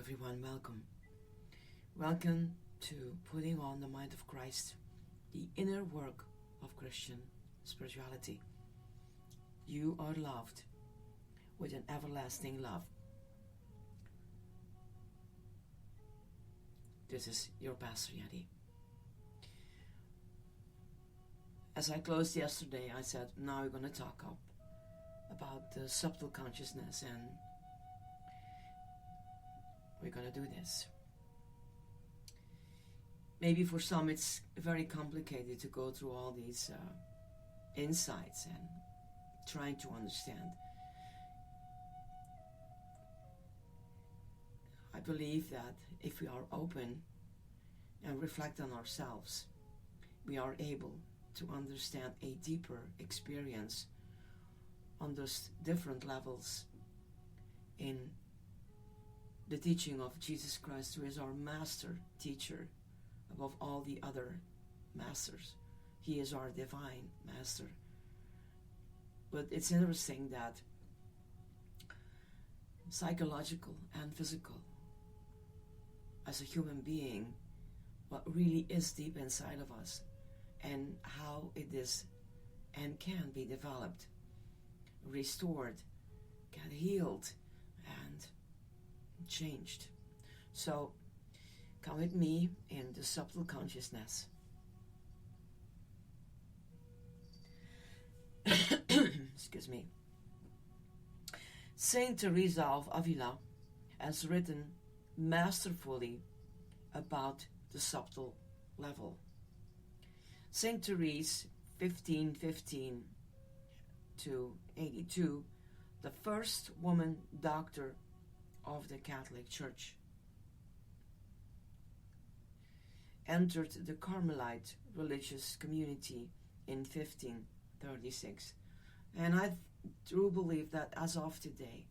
everyone, welcome. Welcome to Putting on the Mind of Christ, the inner work of Christian spirituality. You are loved with an everlasting love. This is your Pastor Yeti. As I closed yesterday, I said, now we're going to talk about the subtle consciousness, and we're going to do this. Maybe for some it's very complicated to go through all these insights and trying to understand. I believe that if we are open and reflect on ourselves, we are able to understand a deeper experience on those different levels in the teaching of Jesus Christ, who is our master teacher above all the other masters. He is our divine master. But it's interesting that psychological and physical, as a human being, what really is deep inside of us and how it is and can be developed, restored, get healed, and changed. So come with me in the subtle consciousness. Excuse me. Saint Teresa of Avila has written masterfully about the subtle level. Saint Therese, 1515 to 82, the first woman doctor of the Catholic Church, entered the Carmelite religious community in 1536. And I do believe that as of today,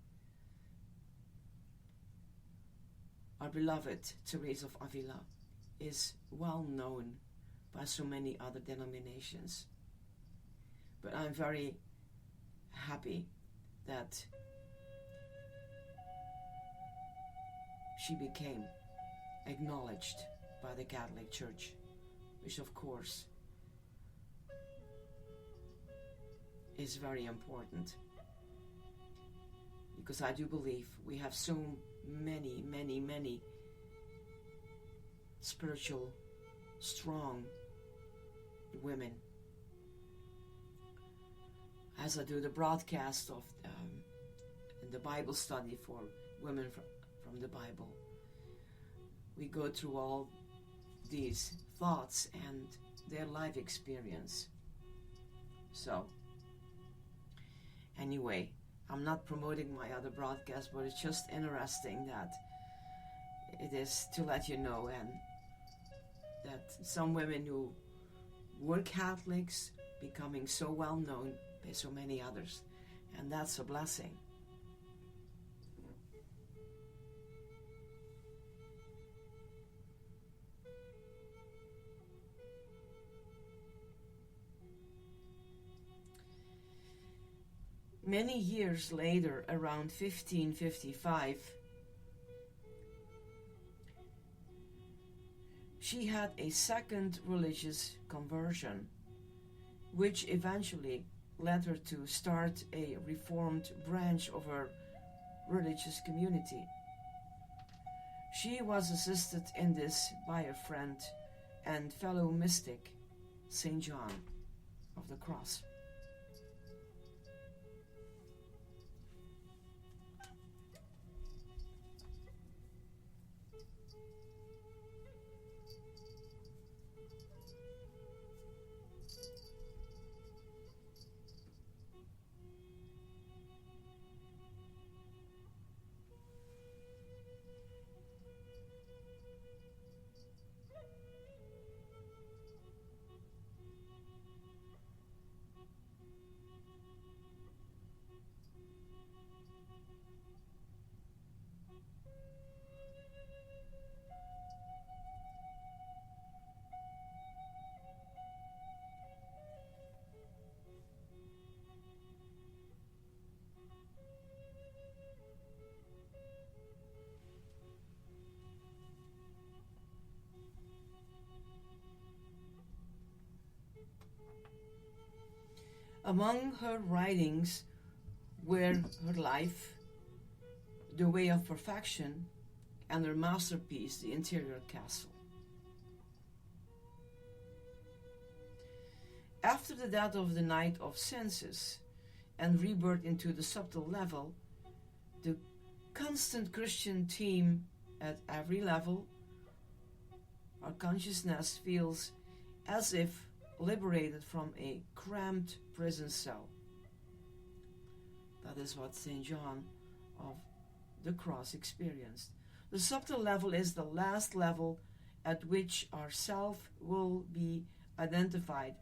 our beloved Teresa of Avila is well known by so many other denominations. But I'm very happy that she became acknowledged by the Catholic Church, which of course is very important, because I do believe we have so many spiritual, strong women. As I do the broadcast of the Bible study for women from the Bible, we go through all these thoughts and their life experience. So anyway, I'm not promoting my other broadcast, but it's just interesting that it is to let you know, and that some women who were Catholics becoming so well known by so many others, and that's a blessing. Many years later, around 1555, she had a second religious conversion, which eventually led her to start a reformed branch of her religious community. She was assisted in this by a friend and fellow mystic, St. John of the Cross. Among her writings were her life, The Way of Perfection, and her masterpiece, The Interior Castle. After the death of the Knight of Senses and rebirth into the subtle level, the constant Christian theme at every level, our consciousness feels as if liberated from a cramped prison cell. That is what St. John of the Cross experienced. The subtle level is the last level at which our self will be identified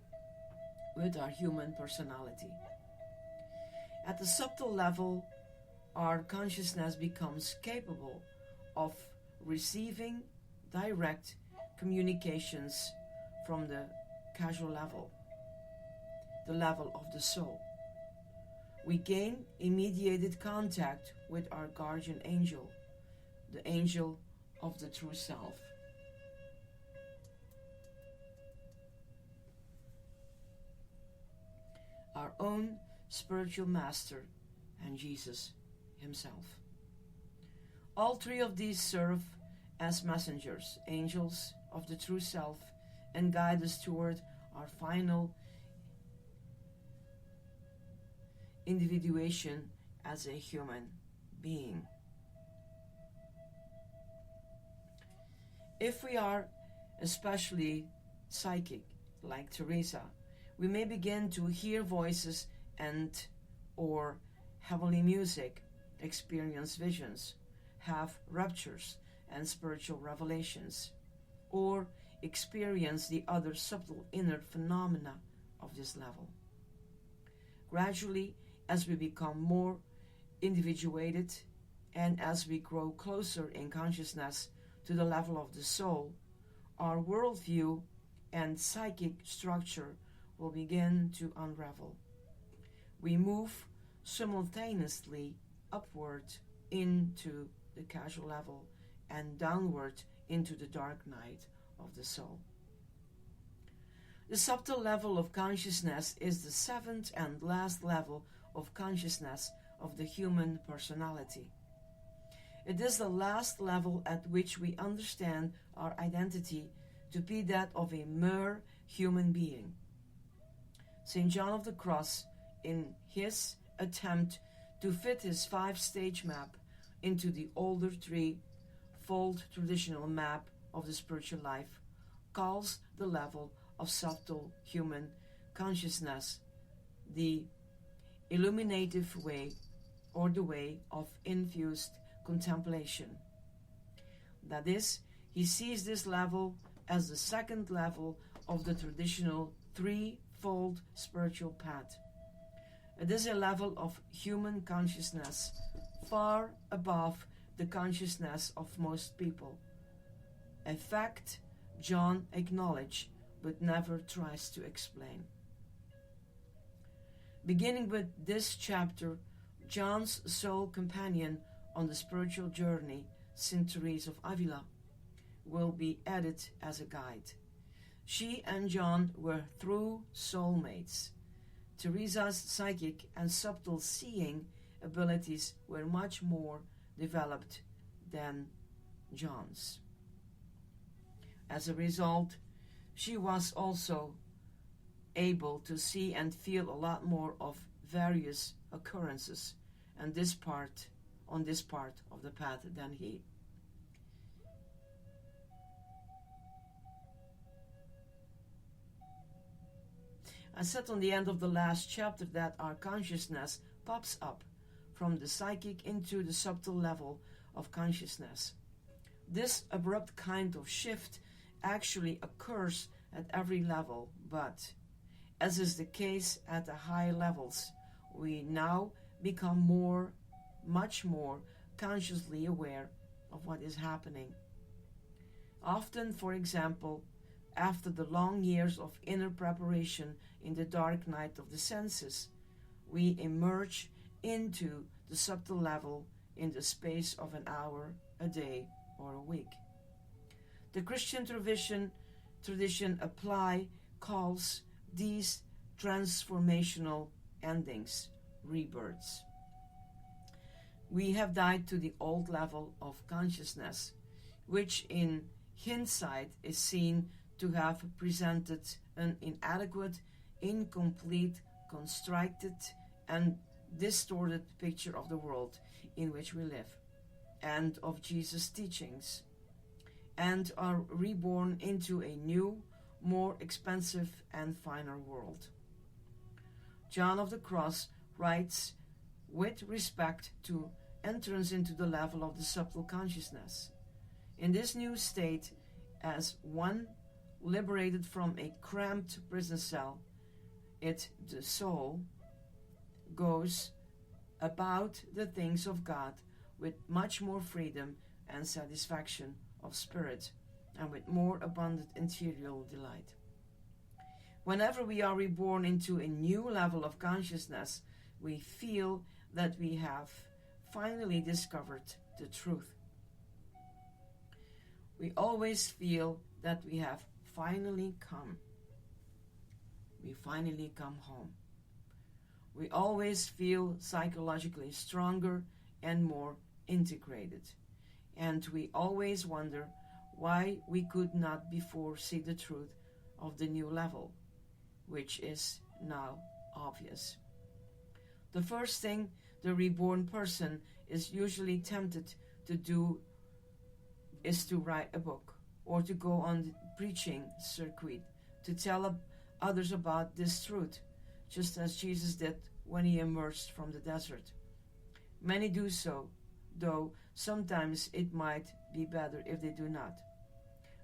with our human personality. At the subtle level, our consciousness becomes capable of receiving direct communications from the causal level, the level of the soul. We gain immediated contact with our guardian angel, the angel of the true self. Our own spiritual master and Jesus himself. All three of these serve as messengers, angels of the true self, and guide us toward our final individuation as a human being. If we are especially psychic, like Teresa, we may begin to hear voices and or heavenly music, experience visions, have raptures and spiritual revelations, or experience the other subtle inner phenomena of this level. Gradually, as we become more individuated and as we grow closer in consciousness to the level of the soul, our worldview and psychic structure will begin to unravel. We move simultaneously upward into the causal level and downward into the dark night of the soul. The subtle level of consciousness is the seventh and last level of consciousness of the human personality. It is the last level at which we understand our identity to be that of a mere human being. St. John of the Cross, in his attempt to fit his 5-stage map into the older 3-fold traditional map of the spiritual life, calls the level of subtle human consciousness the illuminative way, or the way of infused contemplation. That is, he sees this level as the second level of the traditional 3-fold spiritual path. It is a level of human consciousness far above the consciousness of most people. A fact John acknowledges but never tries to explain. Beginning with this chapter, John's sole companion on the spiritual journey, St. Therese of Avila, will be added as a guide. She and John were true soulmates. Teresa's psychic and subtle seeing abilities were much more developed than John's. As a result, she was also able to see and feel a lot more of various occurrences on this part of the path than he. I said on the end of the last chapter that our consciousness pops up from the psychic into the subtle level of consciousness. This abrupt kind of shift actually occurs at every level, but as is the case at the high levels, we now become much more consciously aware of what is happening. Often, for example, after the long years of inner preparation in the dark night of the senses, we emerge into the subtle level in the space of an hour, a day, or a week. The Christian tradition calls these transformational endings, rebirths. We have died to the old level of consciousness, which in hindsight is seen to have presented an inadequate, incomplete, constructed, and distorted picture of the world in which we live and of Jesus' teachings, and are reborn into a new, more expansive and finer world. John of the Cross writes with respect to entrance into the level of the subtle consciousness. In this new state, as one liberated from a cramped prison cell, the soul, goes about the things of God with much more freedom and satisfaction of spirit, and with more abundant interior delight. Whenever we are reborn into a new level of consciousness, we feel that we have finally discovered the truth. We always feel that we have finally come. We finally come home. We always feel psychologically stronger and more integrated. And we always wonder why we could not before see the truth of the new level, which is now obvious. The first thing the reborn person is usually tempted to do is to write a book or to go on the preaching circuit to tell others about this truth, just as Jesus did when he emerged from the desert. Many do so, though sometimes it might be better if they do not.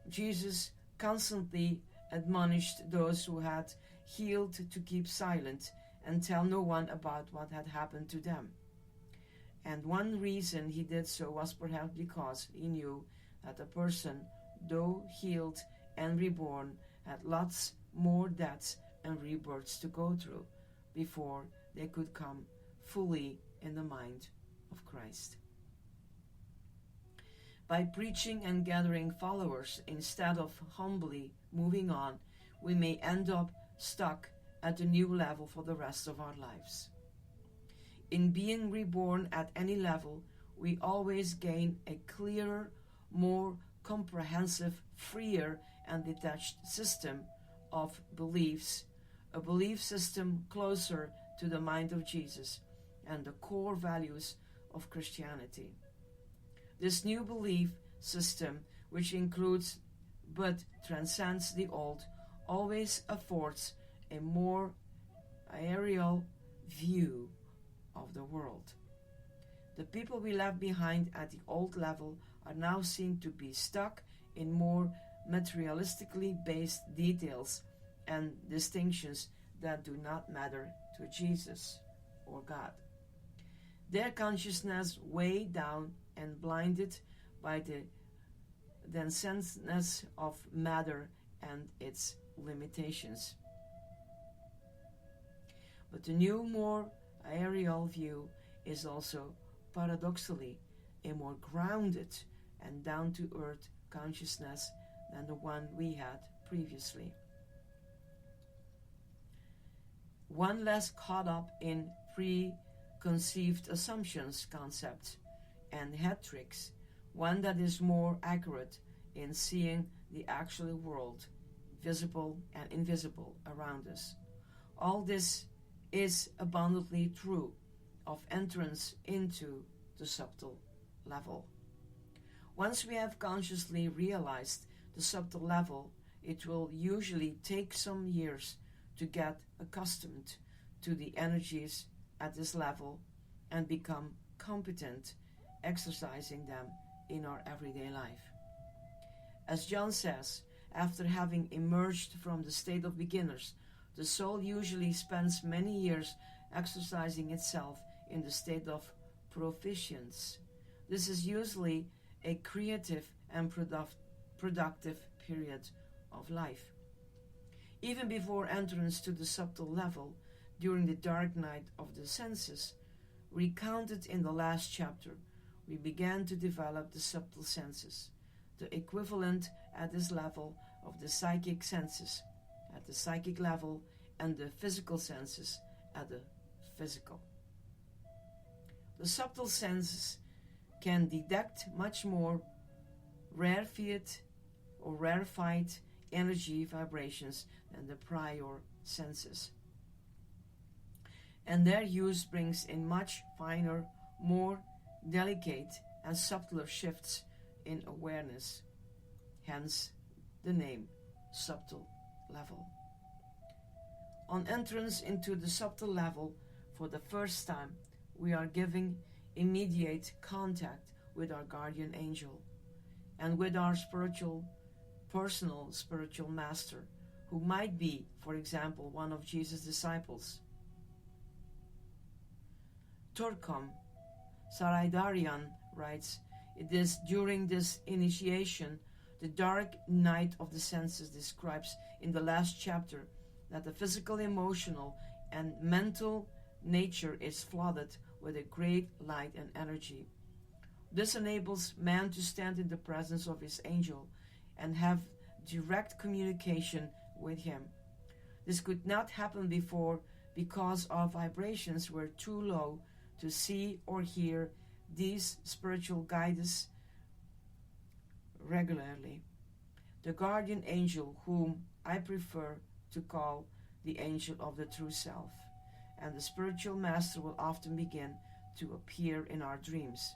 Jesus constantly admonished those who had healed to keep silent and tell no one about what had happened to them. And one reason he did so was perhaps because he knew that a person, though healed and reborn, had lots more deaths and rebirths to go through before they could come fully in the mind of Christ. By preaching and gathering followers instead of humbly moving on, we may end up stuck at a new level for the rest of our lives. In being reborn at any level, we always gain a clearer, more comprehensive, freer, and detached system of beliefs, a belief system closer to the mind of Jesus and the core values of Christianity. This new belief system, which includes but transcends the old, always affords a more aerial view of the world. The people we left behind at the old level are now seen to be stuck in more materialistically based details and distinctions that do not matter to Jesus or God. Their consciousness weighed down and blinded by the denseness of matter and its limitations. But the new, more aerial view is also paradoxically a more grounded and down-to-earth consciousness than the one we had previously. One less caught up in preconceived assumptions, concepts, and head tricks, one that is more accurate in seeing the actual world, visible and invisible, around us. All this is abundantly true of entrance into the subtle level. Once we have consciously realized the subtle level, it will usually take some years to get accustomed to the energies at this level and become competent exercising them in our everyday life. As John says, after having emerged from the state of beginners, the soul usually spends many years exercising itself in the state of proficience. This is usually a creative and productive period of life. Even before entrance to the subtle level, during the dark night of the senses, recounted in the last chapter, we began to develop the subtle senses, the equivalent at this level of the psychic senses at the psychic level and the physical senses at the physical. The subtle senses can detect much more rarefied or rarefied energy vibrations than the prior senses. And their use brings in much finer, more delicate and subtler shifts in awareness, hence the name subtle level. On entrance into the subtle level for the first time, we are giving immediate contact with our guardian angel and with our personal spiritual master, who might be, for example, one of Jesus' disciples. Turkam Saraydarian writes, "It is during this initiation, the dark night of the senses describes in the last chapter, that the physical, emotional, and mental nature is flooded with a great light and energy. This enables man to stand in the presence of his angel and have direct communication with him. This could not happen before because our vibrations were too low to see or hear these spiritual guides regularly. The guardian angel, whom I prefer to call the angel of the true self, and the spiritual master will often begin to appear in our dreams.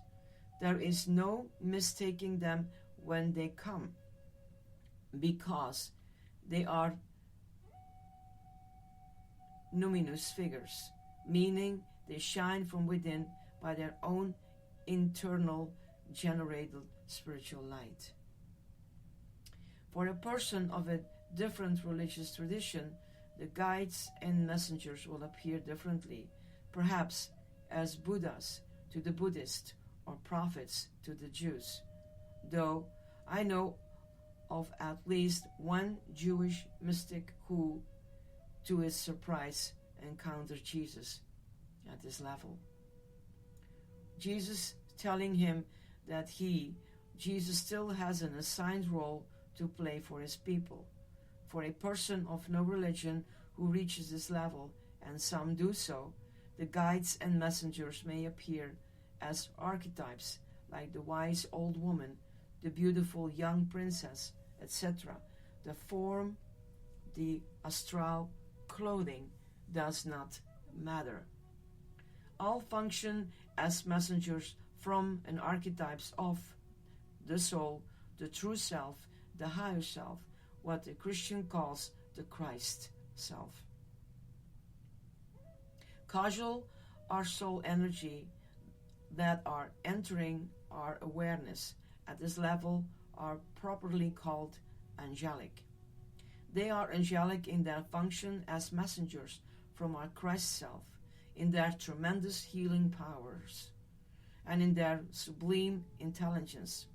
There is no mistaking them when they come, because they are numinous figures, meaning they shine from within by their own internal generated spiritual light. For a person of a different religious tradition, the guides and messengers will appear differently, perhaps as Buddhas to the Buddhist or prophets to the Jews, though I know of at least one Jewish mystic who, to his surprise, encountered Jesus at this level. Jesus telling him that Jesus still has an assigned role to play for his people. For a person of no religion who reaches this level, and some do so, the guides and messengers may appear as archetypes, like the wise old woman, the beautiful young princess, etc. The form, the astral clothing does not matter. All function as messengers from and archetypes of the soul, the true self, the higher self, what the Christian calls the Christ self. Causal are soul energy that are entering our awareness at this level are properly called angelic. They are angelic in their function as messengers from our Christ self, in their tremendous healing powers, and in their sublime intelligence.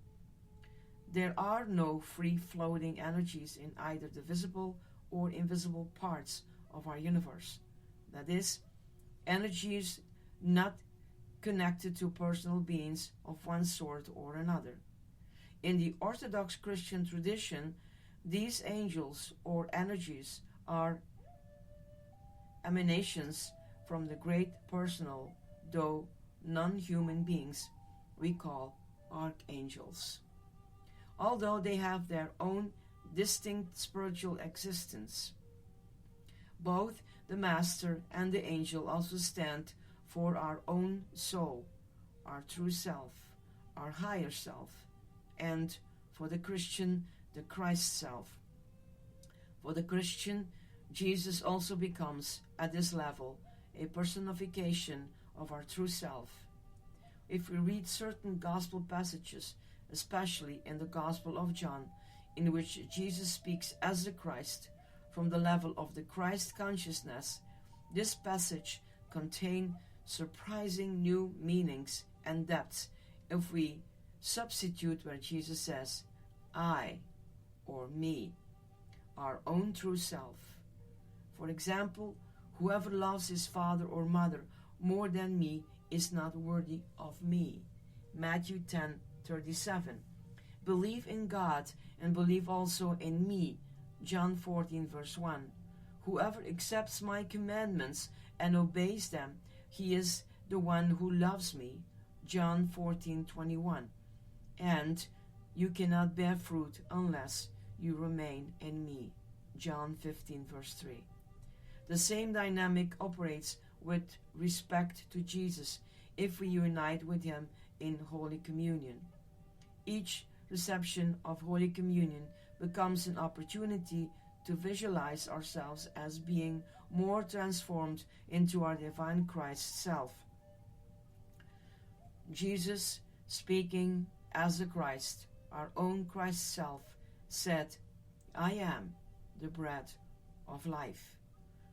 There are no free-floating energies in either the visible or invisible parts of our universe. That is, energies not connected to personal beings of one sort or another. In the Orthodox Christian tradition, these angels or energies are emanations from the great personal, though non-human beings we call archangels. Although they have their own distinct spiritual existence, both the Master and the angel also stand for our own soul, our true self, our higher self, and for the Christian, the Christ self. For the Christian, Jesus also becomes, at this level, a personification of our true self. If we read certain gospel passages, especially in the Gospel of John, in which Jesus speaks as the Christ, from the level of the Christ consciousness, this passage contains surprising new meanings and depths if we substitute where Jesus says, I, or me, our own true self. For example, whoever loves his father or mother more than me is not worthy of me. Matthew 10:37. Believe in God and believe also in me. John 14 verse 1. Whoever accepts my commandments and obeys them He is the one who loves me, John 14:21, and you cannot bear fruit unless you remain in me, John 15 verse 3. The same dynamic operates with respect to Jesus if we unite with him in Holy Communion. Each reception of Holy Communion becomes an opportunity to visualize ourselves as being more transformed into our divine Christ self. Jesus, speaking as the Christ, our own Christ self, said, I am the bread of life.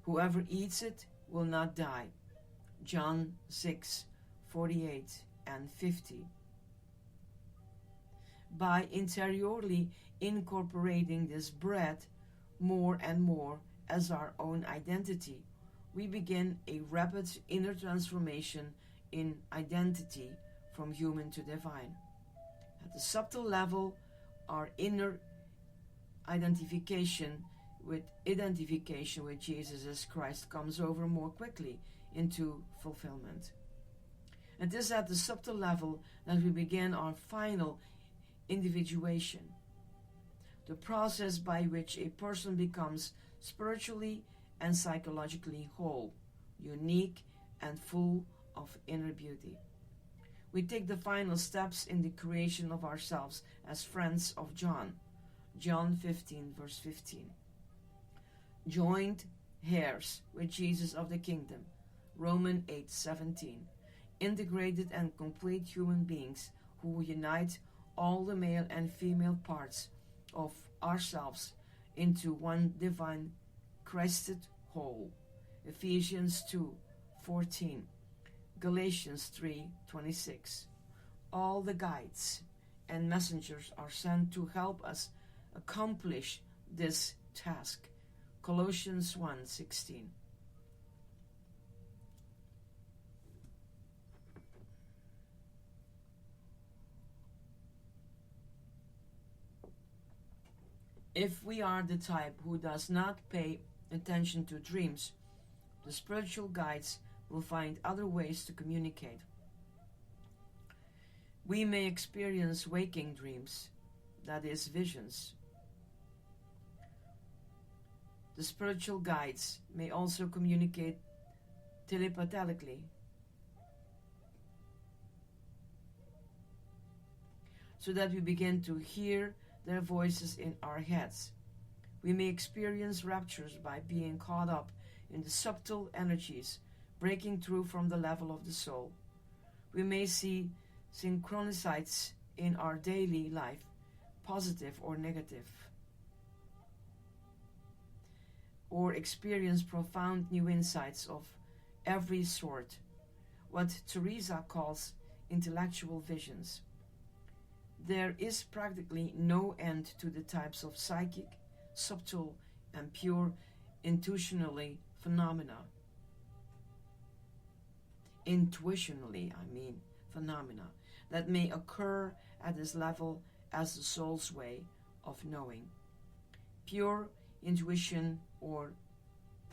Whoever eats it will not die. John 6:48 and 50. By interiorly incorporating this bread more and more as our own identity, we begin a rapid inner transformation in identity from human to divine. At the subtle level, our inner identification with Jesus as Christ comes over more quickly into fulfillment. It is at the subtle level that we begin our final individuation, the process by which a person becomes spiritually and psychologically whole, unique, and full of inner beauty. We take the final steps in the creation of ourselves as friends of John, John 15 verse 15. Joined heirs with Jesus of the kingdom, Romans 8:17. Integrated and complete human beings who unite all the male and female parts of ourselves into one divine Christed whole, Ephesians 2:14, Galatians 3:26. All the guides and messengers are sent to help us accomplish this task, Colossians 1:16. If we are the type who does not pay attention to dreams, the spiritual guides will find other ways to communicate. We may experience waking dreams, that is, visions. The spiritual guides may also communicate telepathically, so that we begin to hear their voices in our heads. We may experience raptures by being caught up in the subtle energies breaking through from the level of the soul. We may see synchronicities in our daily life, positive or negative, or experience profound new insights of every sort, what Teresa calls intellectual visions. There is practically no end to the types of psychic, subtle, and pure intuitionally phenomena that may occur at this level as the soul's way of knowing. Pure intuition or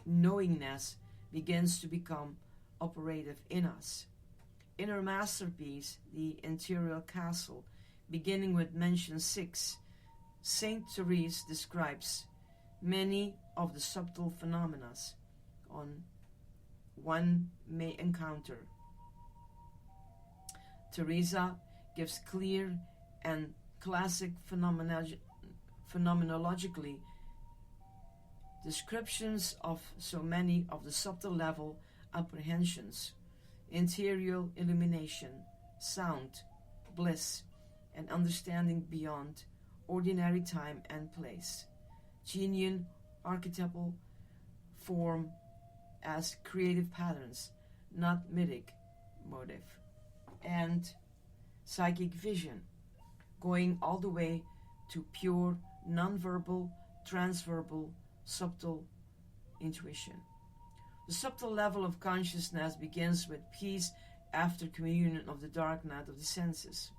knowingness begins to become operative in us. In her masterpiece, The Interior Castle, beginning with mention 6, Saint Therese describes many of the subtle phenomena one may encounter. Teresa gives clear and classic phenomenologically descriptions of so many of the subtle level apprehensions: interior illumination, sound, bliss, and understanding beyond ordinary time and place. Genuine archetypal form as creative patterns, not mythic motive. And psychic vision, going all the way to pure, non-verbal, transverbal, subtle intuition. The subtle level of consciousness begins with peace after communion of the dark night of the senses.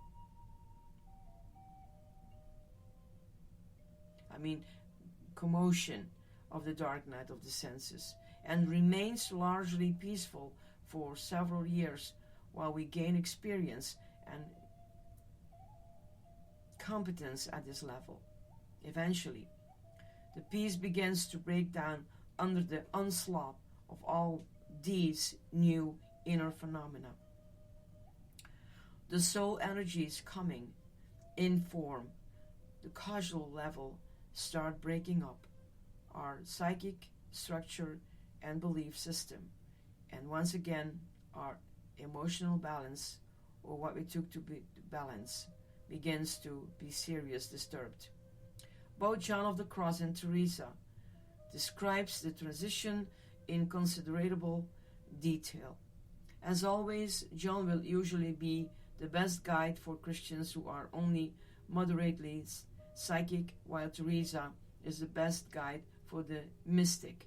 commotion of the dark night of the senses, and remains largely peaceful for several years while we gain experience and competence at this level. Eventually, the peace begins to break down under the onslaught of all these new inner phenomena. The soul energies coming in form, the causal level, start breaking up our psychic structure and belief system, and once again our emotional balance, or what we took to be balance, begins to be seriously disturbed. Both John of the Cross and Teresa describes the transition in considerable detail. As always, John will usually be the best guide for Christians who are only moderately psychic, while Teresa is the best guide for the mystic.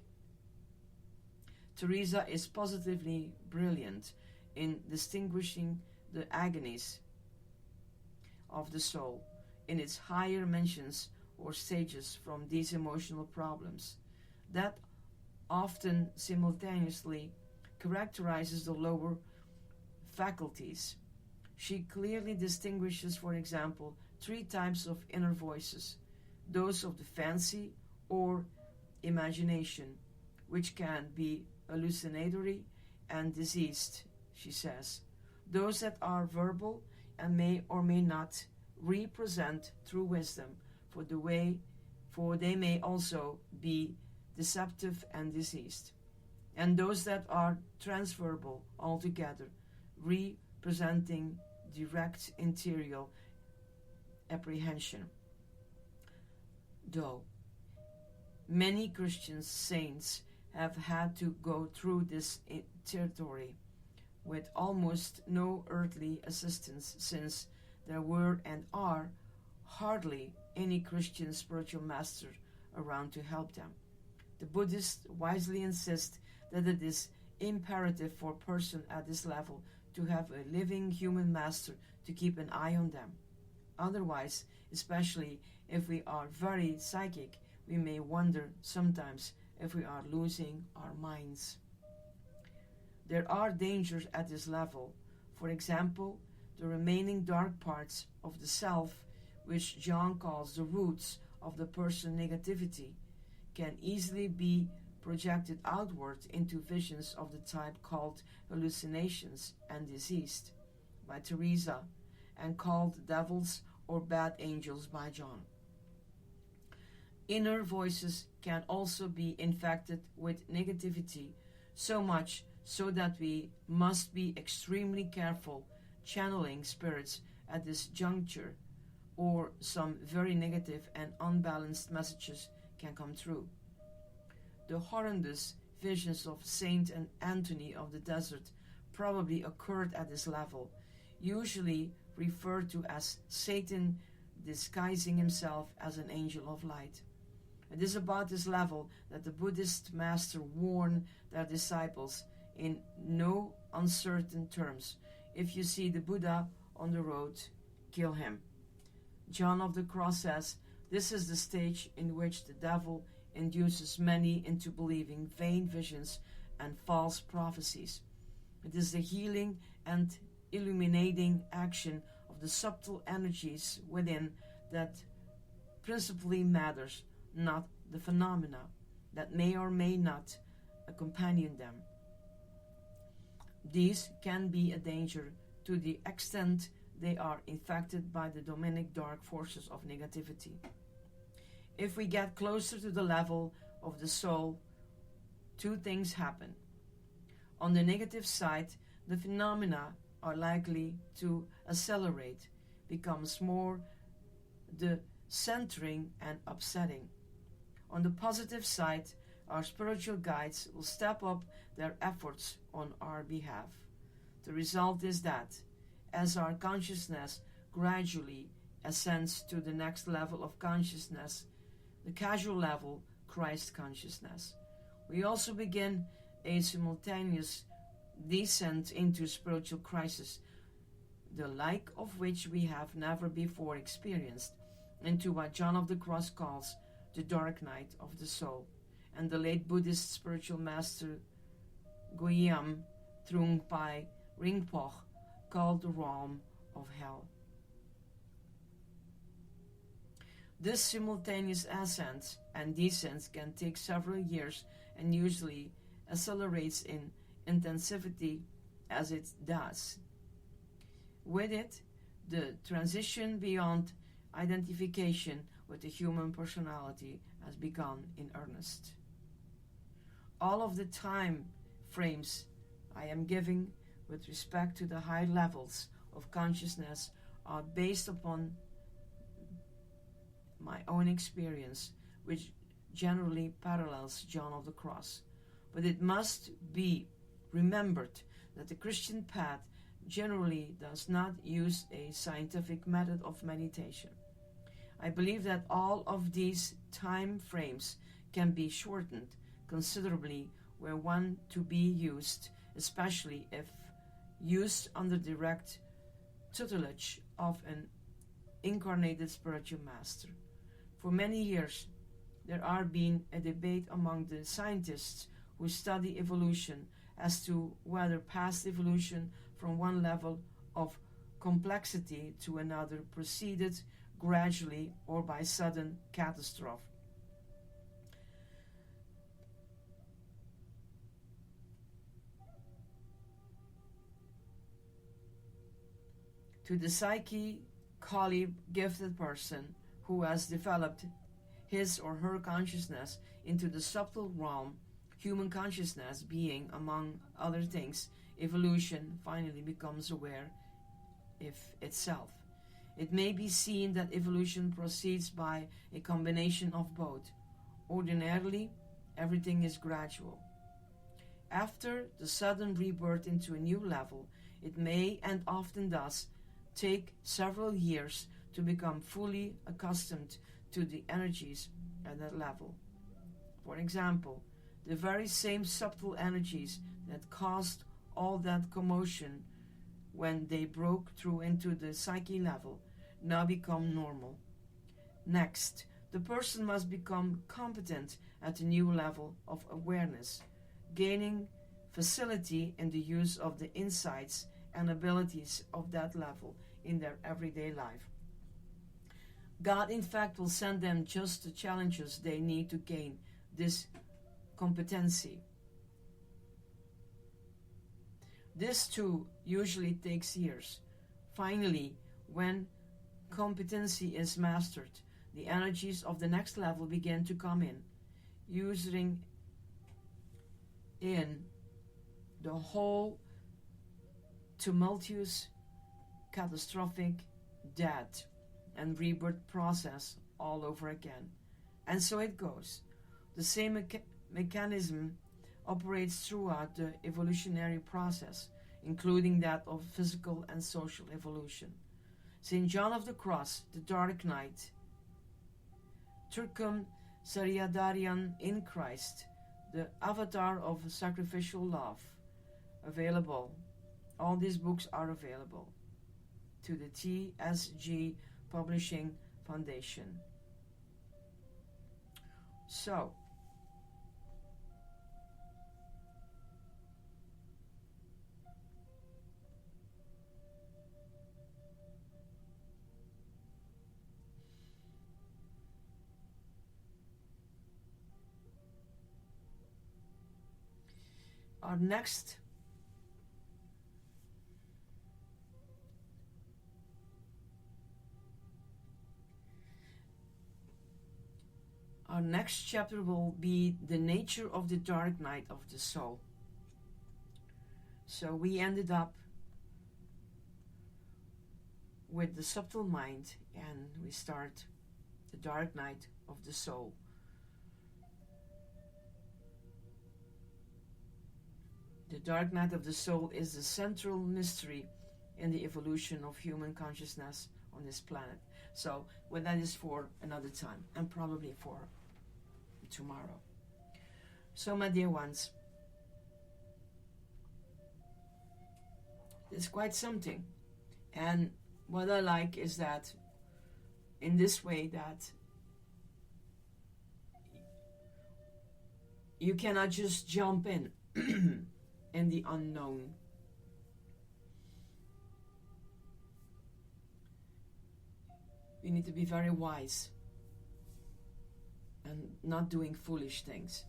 Teresa is positively brilliant in distinguishing the agonies of the soul in its higher dimensions or stages from these emotional problems that often simultaneously characterizes the lower faculties. She clearly distinguishes, for example, 3 types of inner voices: those of the fancy or imagination, which can be hallucinatory and diseased, she says; those that are verbal and may or may not represent true wisdom, for they may also be deceptive and diseased; and those that are transferable altogether, representing direct interior apprehension. Though many Christian saints have had to go through this territory with almost no earthly assistance, since there were and are hardly any Christian spiritual master around to help them, the Buddhists wisely insist that it is imperative for a person at this level to have a living human master to keep an eye on them. Otherwise, especially if we are very psychic, we may wonder sometimes if we are losing our minds. There are dangers at this level. For example, the remaining dark parts of the self, which John calls the roots of the person negativity, can easily be projected outward into visions of the type called hallucinations and diseased by Teresa, and called devils or bad angels by John. Inner voices can also be infected with negativity, so much so that we must be extremely careful channeling spirits at this juncture, or some very negative and unbalanced messages can come through. The horrendous visions of Saint Anthony of the Desert probably occurred at this level, usually referred to as Satan disguising himself as an angel of light. It is about this level that the Buddhist master warned their disciples in no uncertain terms: if you see the Buddha on the road, kill him. John of the Cross says this is the stage in which the devil induces many into believing vain visions and false prophecies. It is the healing and illuminating action of the subtle energies within that principally matters, not the phenomena that may or may not accompany them. These can be a danger to the extent they are infected by the demonic dark forces of negativity. If we get closer to the level of the soul, 2 things happen. On the negative side, the phenomena are likely to accelerate, becomes more the centering and upsetting. On the positive side, our spiritual guides will step up their efforts on our behalf. The result is that, as our consciousness gradually ascends to the next level of consciousness, the causal level, Christ consciousness, we also begin a simultaneous descent into spiritual crisis, the like of which we have never before experienced, into what John of the Cross calls the dark night of the soul, and the late Buddhist spiritual master Guillaume Trungpa Rinpoche called the realm of hell. This simultaneous ascent and descent can take several years and usually accelerates in intensity as it does. With it, the transition beyond identification with the human personality has begun in earnest. All of the time frames I am giving with respect to the high levels of consciousness are based upon my own experience, which generally parallels John of the Cross. But it must be remembered that the Christian path generally does not use a scientific method of meditation. I believe that all of these time frames can be shortened considerably where one to be used, especially if used under direct tutelage of an incarnated spiritual master. For many years, there has been a debate among the scientists who study evolution as to whether past evolution from one level of complexity to another proceeded gradually or by sudden catastrophe. To the psychically gifted person who has developed his or her consciousness into the subtle realm, human consciousness being, among other things, evolution finally becomes aware of itself. It may be seen that evolution proceeds by a combination of both. Ordinarily, everything is gradual. After the sudden rebirth into a new level, it may, and often does, take several years to become fully accustomed to the energies at that level. For example, the very same subtle energies that caused all that commotion when they broke through into the psyche level now become normal. Next, the person must become competent at a new level of awareness, gaining facility in the use of the insights and abilities of that level in their everyday life. God, in fact, will send them just the challenges they need to gain this competency. This too usually takes years. Finally, when competency is mastered, the energies of the next level begin to come in, ushering in the whole tumultuous, catastrophic death and rebirth process all over again. And so it goes. The same mechanism operates throughout the evolutionary process, including that of physical and social evolution. St. John of the Cross, the Dark Knight, Turkum Saryadarian in Christ, the avatar of sacrificial love, available. All these books are available to the TSG Publishing Foundation. So, our next chapter will be the nature of the dark night of the soul. So we ended up with the subtle mind, and we start the dark night of the soul. The dark night of the soul is the central mystery in the evolution of human consciousness on this planet. So, well, that is for another time, and probably for tomorrow. So, my dear ones, it's quite something. And what I like is that in this way that you cannot just jump in and the unknown. We need to be very wise and not doing foolish things.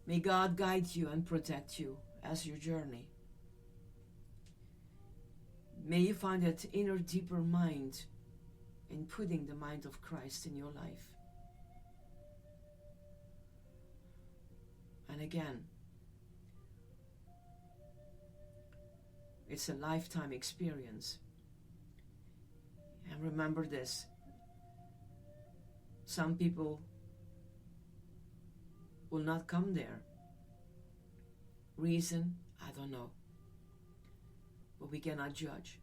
May God guide you and protect you as you journey. May you find that inner deeper mind in putting the mind of Christ in your life. And again, it's a lifetime experience. And remember this, some people will not come there. Reason, I don't know. But we cannot judge.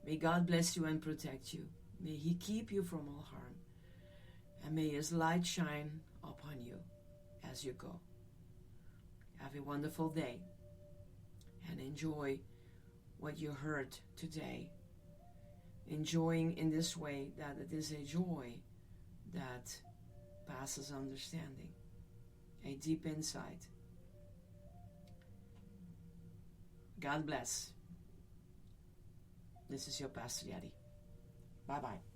May God bless you and protect you. May He keep you from all harm. And may His light shine upon you as you go. Have a wonderful day. And enjoy what you heard today. Enjoying in this way that it is a joy that passes understanding. A deep insight. God bless. This is your Pastor Yeti. Bye-bye.